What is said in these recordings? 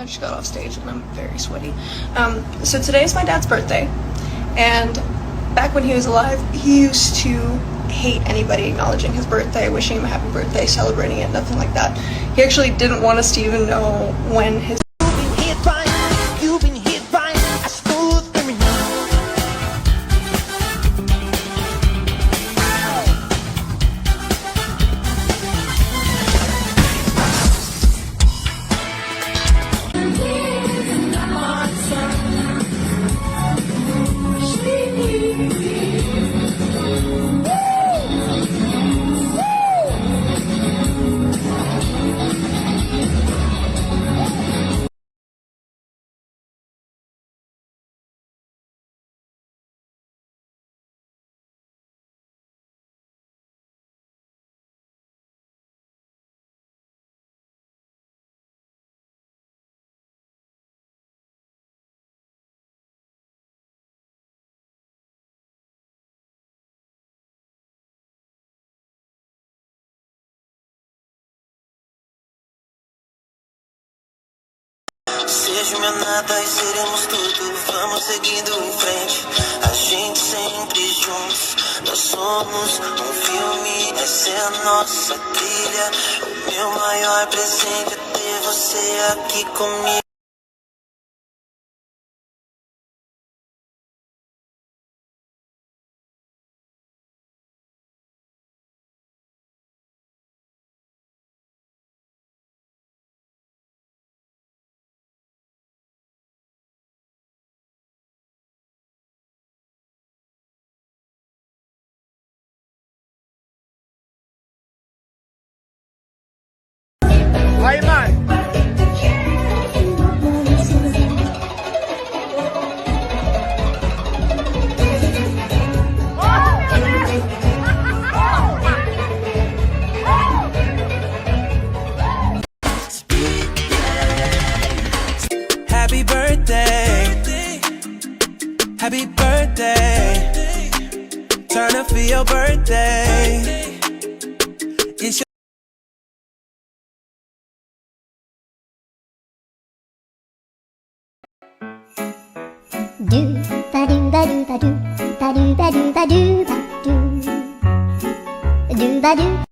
I just got off stage and I'm very sweaty. So today is my dad's birthday, and back when he was alive, he used to hate anybody acknowledging his birthday, wishing him a happy birthday, celebrating it, nothing like that. He actually didn't want us to even know when his Seja o meu nada e seremos tudo. Vamos seguindo em frente, a gente sempre juntos. Nós somos um filme, essa é a nossa trilha. O meu maior presente é ter você aqui comigo. Vai, mãe! Happy birthday, happy birthday, turn up for your birthday. It's do ba do ba do ba do ba do ba do ba do ba do do ba do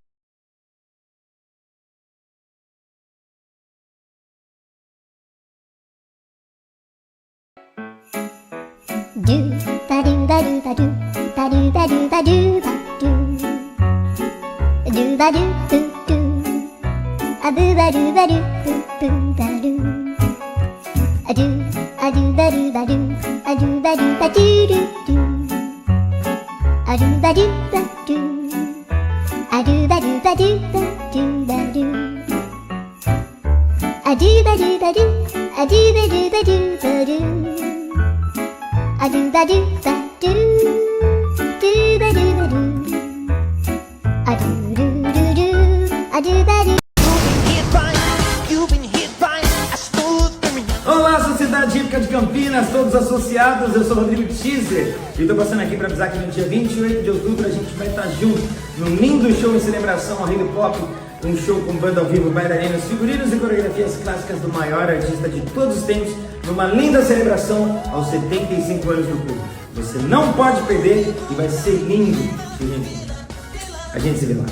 ba do ba do ba do ba do ba do ba do a boo ba do ba do boo ba do a do ba do ba do a do ba do ba do do a do ba do ba do a do ba do ba do ba do a do ba do ba do a do ba do ba do ba do a do ba do ba do ba do ba do a do a do ba do. Olá, Sociedade Hípica de Campinas, todos associados, eu sou Rodrigo e estou passando aqui para avisar que no dia 28 de outubro a gente vai estar junto num lindo show em celebração ao Hip Hop, um show com banda ao vivo, bailarinos, figurinos e coreografias clássicas do maior artista de todos os tempos, numa linda celebração aos 75 anos do clube. Você não pode perder e vai ser lindo, gente. A gente se vê lá.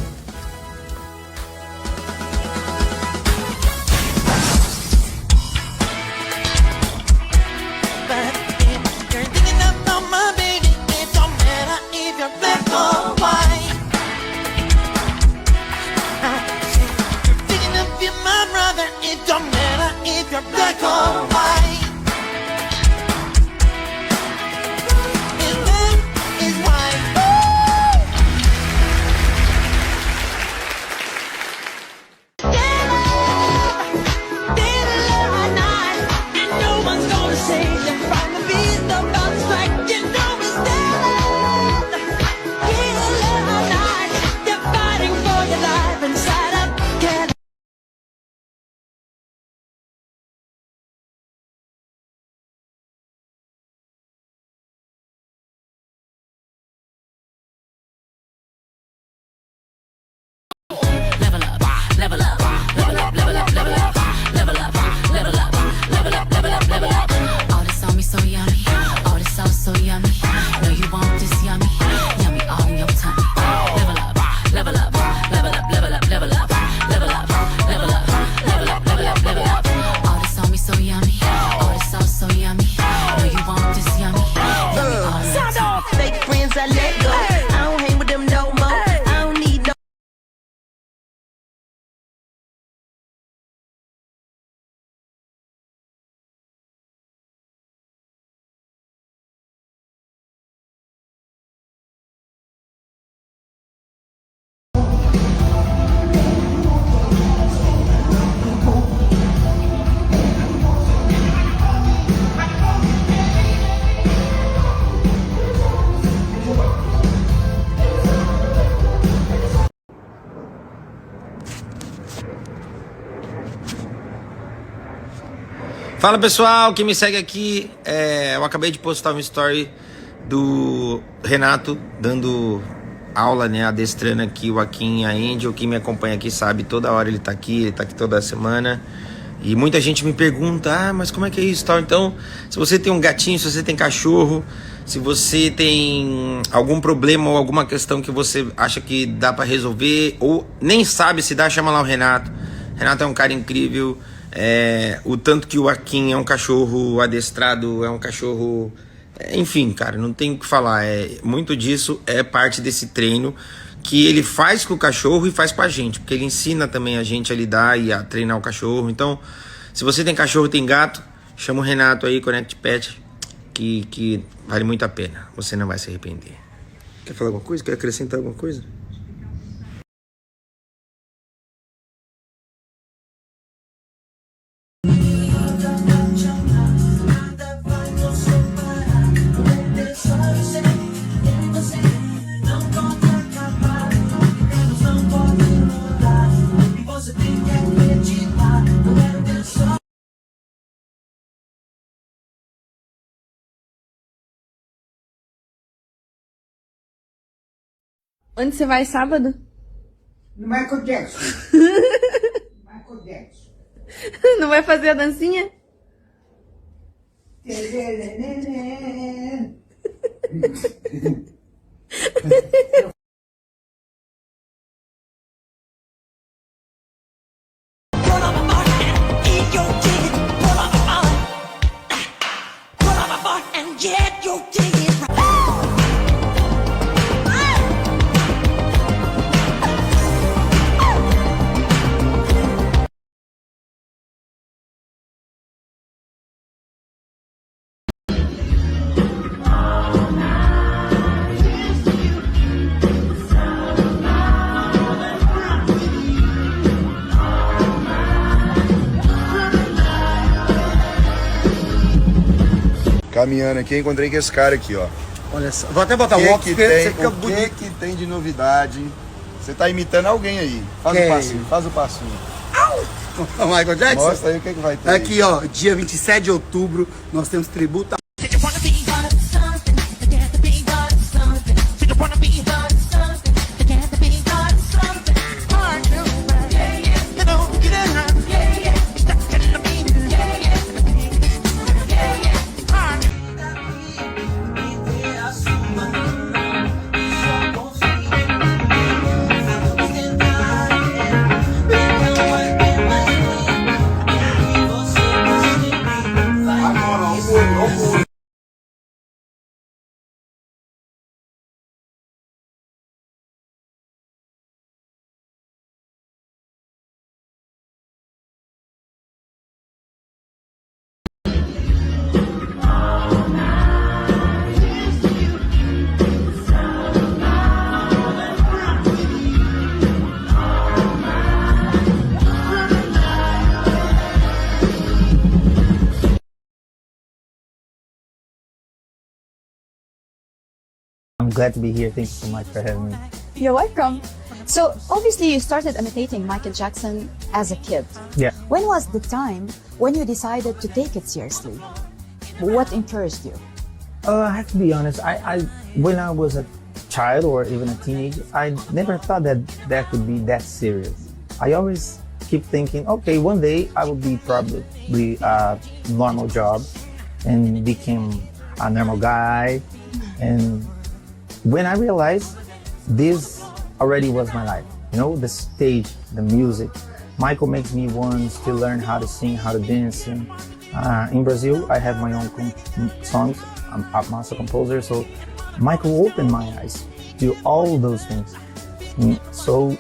so yummy. No, you want this yummy, yummy all in your tummy. Level up, level up, level up, level up, level up, level up, level up, level up, level up, level up. All this on me so yummy, all this sauce so yummy. No, you want this yummy, yummy all in your tummy. Fake friends I let go. I don't hang with them no more. I don't need no. Fala pessoal, quem me segue aqui, eu acabei de postar uma story do Renato dando aula, né, adestrando aqui o Akin e a Angel. Quem me acompanha aqui sabe, toda hora ele tá aqui toda semana. E muita gente me pergunta, mas como é que é isso tal? Então, se você tem um gatinho, se você tem cachorro, se você tem algum problema ou alguma questão que você acha que dá pra resolver, ou nem sabe se dá, chama lá o Renato. Renato é um cara incrível. O tanto que o Akin é um cachorro adestrado, é um cachorro... Enfim, cara, não tem o que falar. Muito disso é parte desse treino que ele faz com o cachorro e faz com a gente, porque ele ensina também a gente a lidar e a treinar o cachorro. Então, se você tem cachorro, tem gato, chama o Renato aí, Connect Pet, que vale muito a pena. Você não vai se arrepender. Quer falar alguma coisa? Quer acrescentar alguma coisa? Onde você vai sábado? No Michael Jackson. Michael Jackson. Não vai fazer a dancinha? Caminhando aqui, encontrei com esse cara aqui, ó. Olha só, vou até botar o óculos, porque você fica bonito. O que tem de novidade? Você tá imitando alguém aí. Faz Quem? o passinho, faz o passinho. O Michael Jackson? Mostra aí o que vai ter. Aqui, ó, dia 27 de outubro, nós temos tributo a... I'm glad to be here. Thank you so much for having me. You're welcome. So obviously you started imitating Michael Jackson as a kid. Yeah. When was the time when you decided to take it seriously? What encouraged you? I have to be honest. I when I was a child or even a teenager, I never thought that could be that serious. I always keep thinking, okay, one day I will be probably a normal job and become a normal guy. And when I realized this already was my life, you know, the stage, the music. Michael makes me want to learn how to sing, how to dance. And, in Brazil, I have my own songs. I'm a master composer, so Michael opened my eyes to all those things. So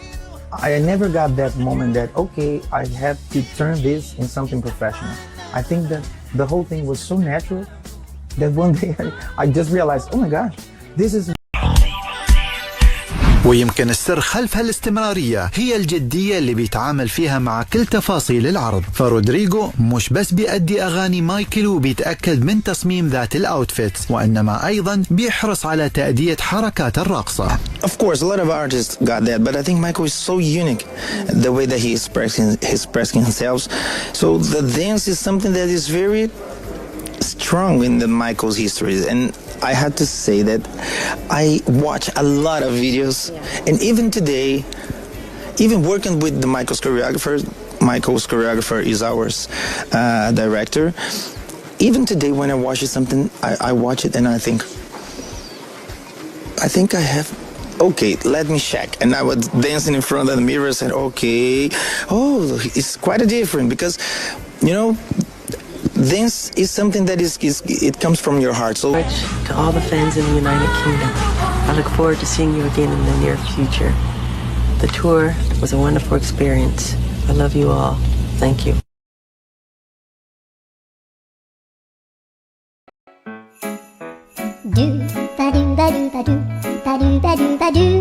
I never got that moment that, okay, I have to turn this in something professional. I think that the whole thing was so natural that one day I just realized, oh my gosh, this is. ويمكن السر خلف هالاستمرارية هي الجدية اللي بيتعامل فيها مع كل تفاصيل العرض. فرودريغو مش بس بيأدي أغاني مايكل وبيتأكد من تصميم ذات الأوتفيتس، وإنما أيضا بيحرص على تأدية حركات الرقصة. Of course, a lot of artists got that, but I think Michael is so unique, the way that he is expressing himself. So the dance is something that is very strong in the Michael's history, and I had to say that I watch a lot of videos, and even today, even working with the Michael's choreographer is ours director. Even today, when I watch something, I watch it and I think I have. Okay, let me check. And I was dancing in front of the mirror and said, okay, oh, it's quite a different, because, you know, dance is something that it comes from your heart. So to all the fans in the United Kingdom, I look forward to seeing you again in the near future. The tour was a wonderful experience. I love you all. Thank you. Do ba do ba do ba do ba do ba do ba do.